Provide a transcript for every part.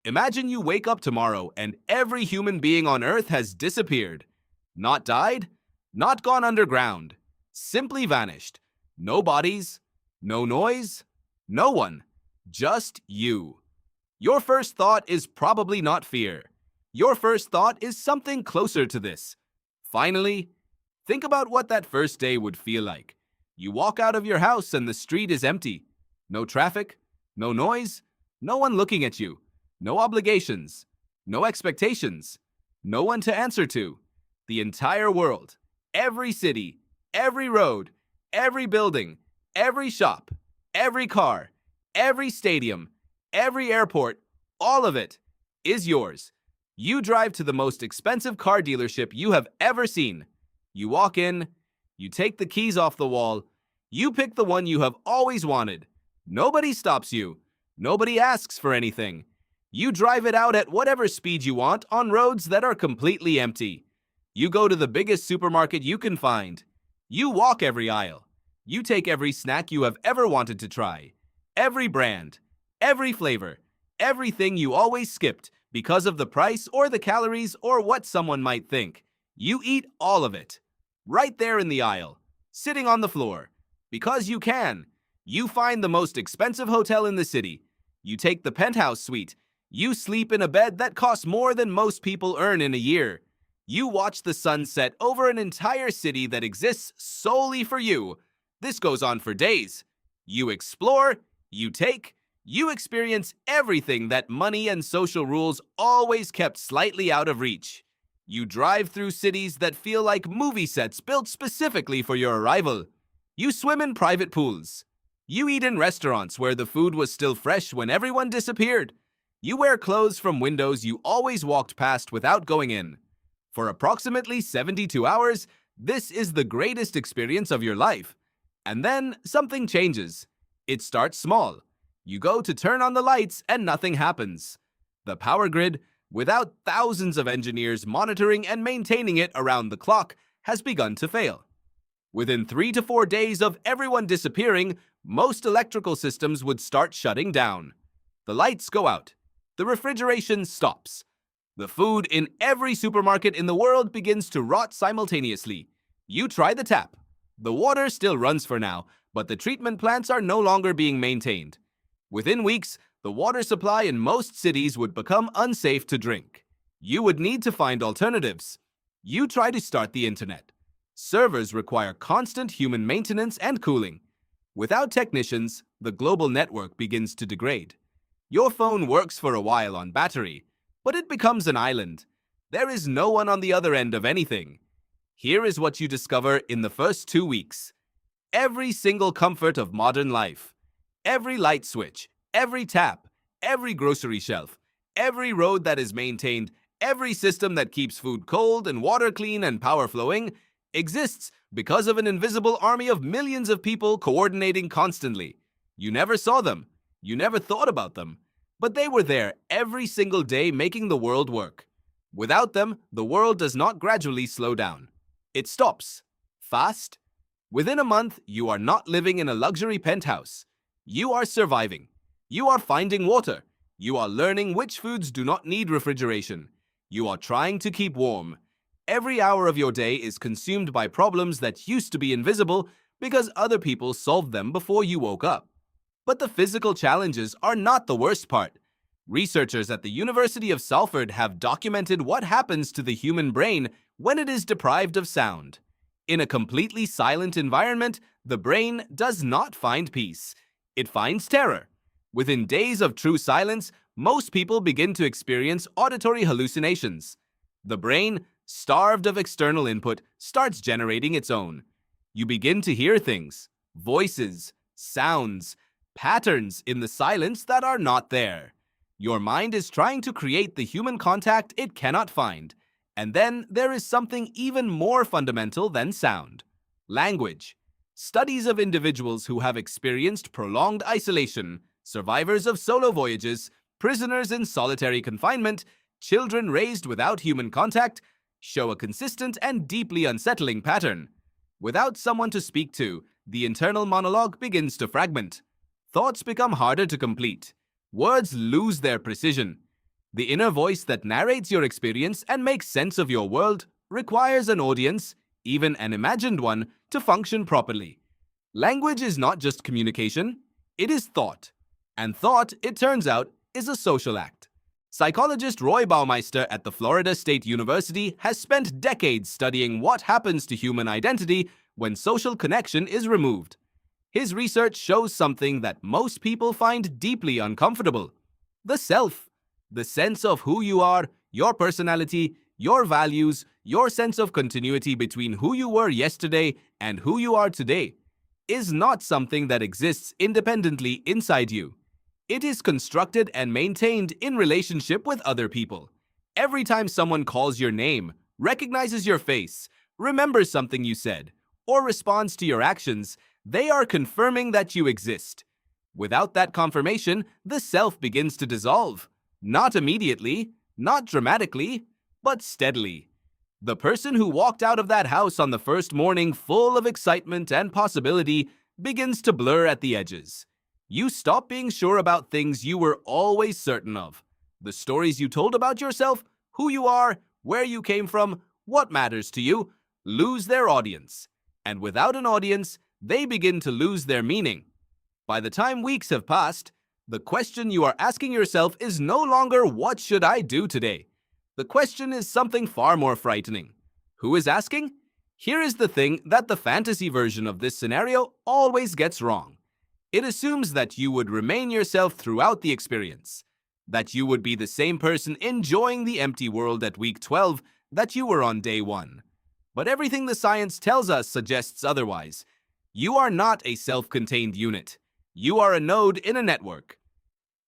Imagine you wake up tomorrow and every human being on Earth has disappeared. Not died, not gone underground, simply vanished. No bodies, no noise, no one, just you. Your first thought is probably not fear. Your first thought is something closer to this. Finally, think about what that first day would feel like. You walk out of your house and the street is empty. No traffic, no noise, no one looking at you, no obligations, no expectations, no one to answer to. The entire world, every city, every road, every building, every shop, every car, every stadium, every airport, all of it is yours. You drive to the most expensive car dealership you have ever seen. You walk in, you take the keys off the wall, you pick the one you have always wanted. Nobody stops you. Nobody asks for anything. You drive it out at whatever speed you want on roads that are completely empty. You go to the biggest supermarket you can find. You walk every aisle. You take every snack you have ever wanted to try. Every brand, every flavor, everything you always skipped because of the price or the calories or what someone might think. You eat all of it. Right there in the aisle, sitting on the floor. Because you can. You find the most expensive hotel in the city. You take the penthouse suite. You sleep in a bed that costs more than most people earn in a year. You watch the sun set over an entire city that exists solely for you. This goes on for days. You explore, you take, you experience everything that money and social rules always kept slightly out of reach. You drive through cities that feel like movie sets built specifically for your arrival. You swim in private pools. You eat in restaurants where the food was still fresh when everyone disappeared. You wear clothes from windows you always walked past without going in. For approximately 72 hours, this is the greatest experience of your life. And then something changes. It starts small. You go to turn on the lights and nothing happens. The power grid, without thousands of engineers monitoring and maintaining it around the clock, has begun to fail. Within 3 to 4 days of everyone disappearing, most electrical systems would start shutting down. The lights go out. The refrigeration stops. The food in every supermarket in the world begins to rot simultaneously. You try the tap. The water still runs for now, but the treatment plants are no longer being maintained. Within weeks, the water supply in most cities would become unsafe to drink. You would need to find alternatives. You try to start the internet. Servers require constant human maintenance and cooling. Without technicians, the global network begins to degrade. Your phone works for a while on battery, but it becomes an island. There is no one on the other end of anything. Here is what you discover in the first 2 weeks. Every single comfort of modern life. Every light switch, every tap, every grocery shelf, every road that is maintained, every system that keeps food cold and water clean and power flowing exists because of an invisible army of millions of people coordinating constantly. You never saw them. You never thought about them. But they were there every single day making the world work. Without them, the world does not gradually slow down. It stops. Fast. Within a month, you are not living in a luxury penthouse. You are surviving. You are finding water. You are learning which foods do not need refrigeration. You are trying to keep warm. Every hour of your day is consumed by problems that used to be invisible because other people solved them before you woke up. But the physical challenges are not the worst part. Researchers at the University of Salford have documented what happens to the human brain when it is deprived of sound. In a completely silent environment, the brain does not find peace. It finds terror. Within days of true silence, most people begin to experience auditory hallucinations. The brain, starved of external input, starts generating its own. You begin to hear things, voices, sounds, patterns in the silence that are not there. Your mind is trying to create the human contact it cannot find. And then there is something even more fundamental than sound: language. Studies of individuals who have experienced prolonged isolation, survivors of solo voyages, prisoners in solitary confinement, children raised without human contact, show a consistent and deeply unsettling pattern. Without someone to speak to, the internal monologue begins to fragment. Thoughts become harder to complete. Words lose their precision. The inner voice that narrates your experience and makes sense of your world requires an audience, even an imagined one, to function properly. Language is not just communication, it is thought. And thought, it turns out, is a social act. Psychologist Roy Baumeister at the Florida State University has spent decades studying what happens to human identity when social connection is removed. His research shows something that most people find deeply uncomfortable: the self. The sense of who you are, your personality, your values, your sense of continuity between who you were yesterday and who you are today is not something that exists independently inside you. It is constructed and maintained in relationship with other people. Every time someone calls your name, recognizes your face, remembers something you said, or responds to your actions, they are confirming that you exist. Without that confirmation, the self begins to dissolve. Not immediately, not dramatically, but steadily. The person who walked out of that house on the first morning full of excitement and possibility begins to blur at the edges. You stop being sure about things you were always certain of. The stories you told about yourself, who you are, where you came from, what matters to you, lose their audience. And without an audience, they begin to lose their meaning. By the time weeks have passed, the question you are asking yourself is no longer, "What should I do today?" The question is something far more frightening. Who is asking? Here is the thing that the fantasy version of this scenario always gets wrong. It assumes that you would remain yourself throughout the experience, that you would be the same person enjoying the empty world at week 12 that you were on day 1. But everything the science tells us suggests otherwise. You are not a self-contained unit. You are a node in a network.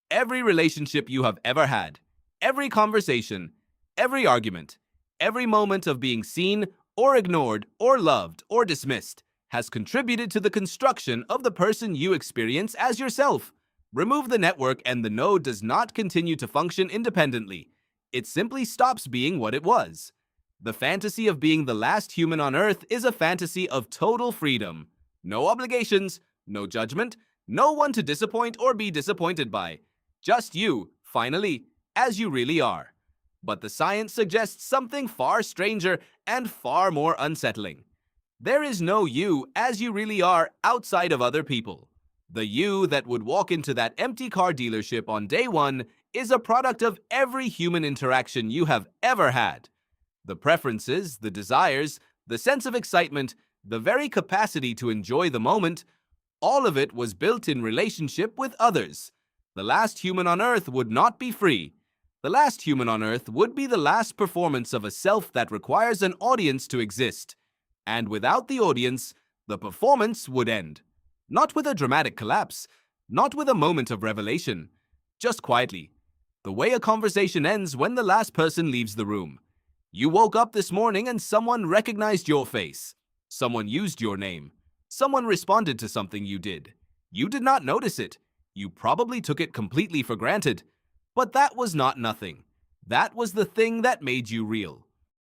Every relationship you have ever had, every conversation, every argument, every moment of being seen or ignored or loved or dismissed has contributed to the construction of the person you experience as yourself. Remove the network and the node does not continue to function independently. It simply stops being what it was. The fantasy of being the last human on Earth is a fantasy of total freedom. No obligations, no judgment, no one to disappoint or be disappointed by. Just you, finally, as you really are. But the science suggests something far stranger and far more unsettling. There is no you as you really are outside of other people. The you that would walk into that empty car dealership on day 1 is a product of every human interaction you have ever had. The preferences, the desires, the sense of excitement, the very capacity to enjoy the moment, all of it was built in relationship with others. The last human on Earth would not be free. The last human on Earth would be the last performance of a self that requires an audience to exist. And without the audience, the performance would end. Not with a dramatic collapse, not with a moment of revelation, just quietly. The way a conversation ends when the last person leaves the room. You woke up this morning and someone recognized your face. Someone used your name. Someone responded to something you did. You did not notice it. You probably took it completely for granted. But that was not nothing. That was the thing that made you real.